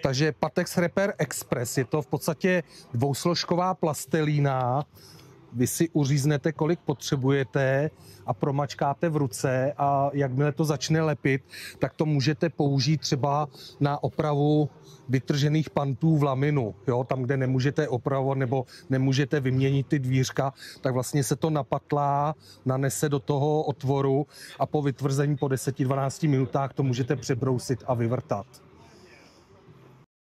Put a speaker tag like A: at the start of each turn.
A: Takže Pattex Repair Express je to v podstatě dvousložková plastelína. Vy si uříznete, kolik potřebujete a promačkáte v ruce a jakmile to začne lepit, tak to můžete použít třeba na opravu vytržených pantů v laminu. Jo? Tam, kde nemůžete opravovat nebo nemůžete vyměnit ty dvířka, tak vlastně se to napatlá, nanese do toho otvoru a po vytvrzení po 10-12 minutách to můžete přebrousit a vyvrtat.